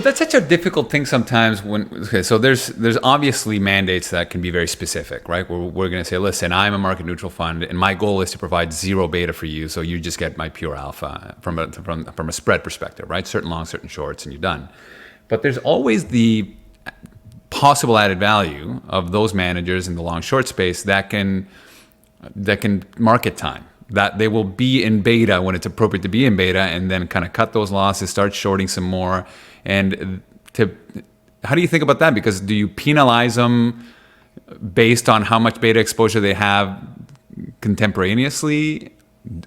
But that's such a difficult thing sometimes so there's obviously mandates that can be very specific, right? We're going to say, listen, I'm a market neutral fund and my goal is to provide zero beta for you. So you just get my pure alpha from a spread perspective, right? Certain long, certain shorts, and you're done. But there's always the possible added value of those managers in the long short space that can market time, that they will be in beta when it's appropriate to be in beta, and then kind of cut those losses, start shorting some more. And how do you think about that? Because do you penalize them based on how much beta exposure they have contemporaneously?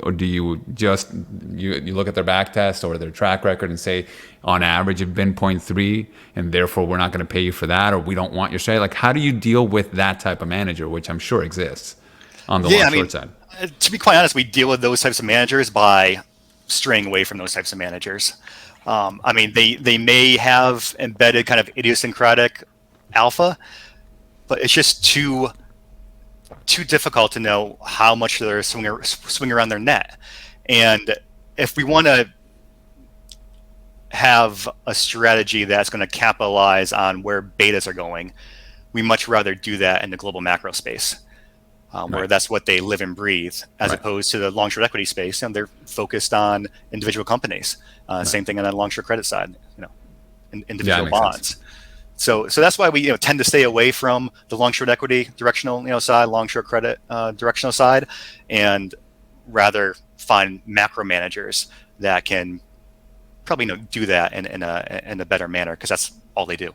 Or do you just you look at their back test or their track record and say, on average, you've been 0.3, and therefore we're not going to pay you for that, or we don't want your strategy? Like, how do you deal with that type of manager, which I'm sure exists on the long short side? To be quite honest, we deal with those types of managers by straying away from those types of managers. They may have embedded kind of idiosyncratic alpha, but it's just too difficult to know how much they're swing around their net. And if we want to have a strategy that's going to capitalize on where betas are going, we much rather do that in the global macro space, where that's what they live and breathe, as opposed to the long short equity space. And they're focused on individual companies. Same thing on the long short credit side, individual bonds. Sense. So that's why we tend to stay away from the long short equity directional side, long short credit directional side, and rather find macro managers that can probably do that in a better manner, because that's all they do.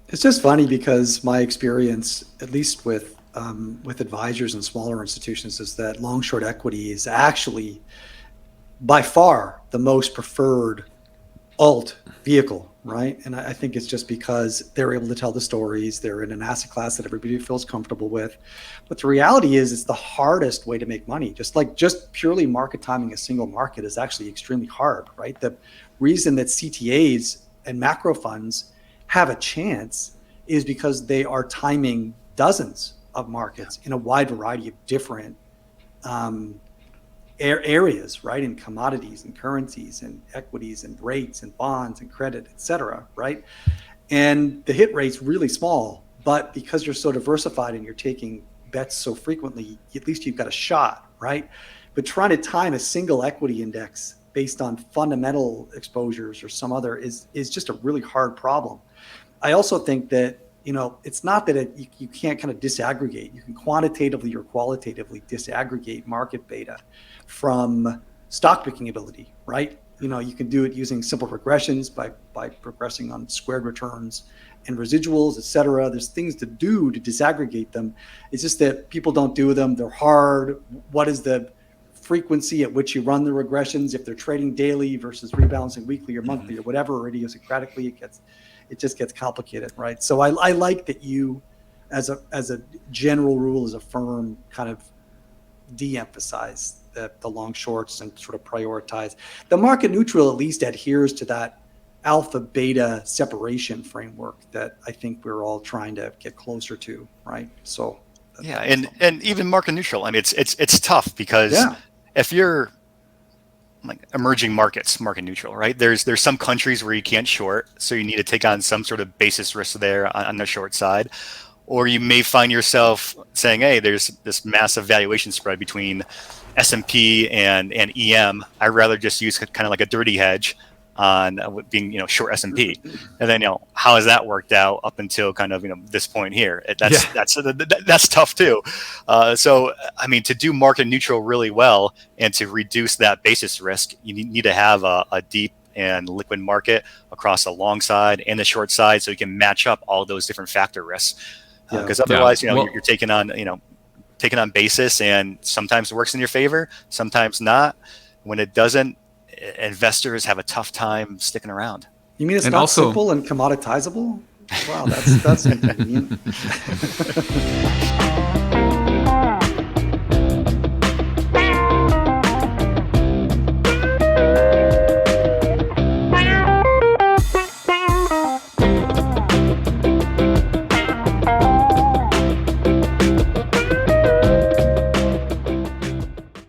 It's just funny because my experience, at least with advisors and smaller institutions, is that long short equity is actually by far the most preferred alt vehicle, right? And I think it's just because they're able to tell the stories. They're in an asset class that everybody feels comfortable with. But the reality is, it's the hardest way to make money. Just purely market timing a single market is actually extremely hard, right? The reason that CTAs and macro funds have a chance is because they are timing dozens of markets in a wide variety of different areas, right? In commodities and currencies and equities and rates and bonds and credit, et cetera, right? And the hit rate's really small, but because you're so diversified and you're taking bets so frequently, at least you've got a shot, right? But trying to time a single equity index based on fundamental exposures or some other is just a really hard problem. I also think that it's not that you can't kind of disaggregate. You can quantitatively or qualitatively disaggregate market beta from stock picking ability, right? You can do it using simple regressions by progressing on squared returns and residuals, et cetera. There's things to do to disaggregate them. It's just that people don't do them. They're hard. What is the frequency at which you run the regressions? If they're trading daily versus rebalancing weekly or monthly or whatever, or idiosyncratically, it just gets complicated, right? So I like that you, as a general rule, as a firm, kind of de-emphasize the long shorts and sort of prioritize. The market neutral at least adheres to that alpha beta separation framework that I think we're all trying to get closer to, right? So and even market neutral, it's tough because if you're like emerging markets, market neutral, right? There's some countries where you can't short, so you need to take on some sort of basis risk there on the short side. Or you may find yourself saying, hey, there's this massive valuation spread between S&P and EM. I'd rather just use kind of like a dirty hedge on being short S&P. And then how has that worked out up until kind of this point here? That's tough too. So to do market neutral really well and to reduce that basis risk, you need to have a deep and liquid market across the long side and the short side, so you can match up all those different factor risks. Because otherwise, you're taking on basis, and sometimes it works in your favor, sometimes not. When it doesn't, investors have a tough time sticking around. You mean it's not simple and commoditizable? Wow, that's inconvenient.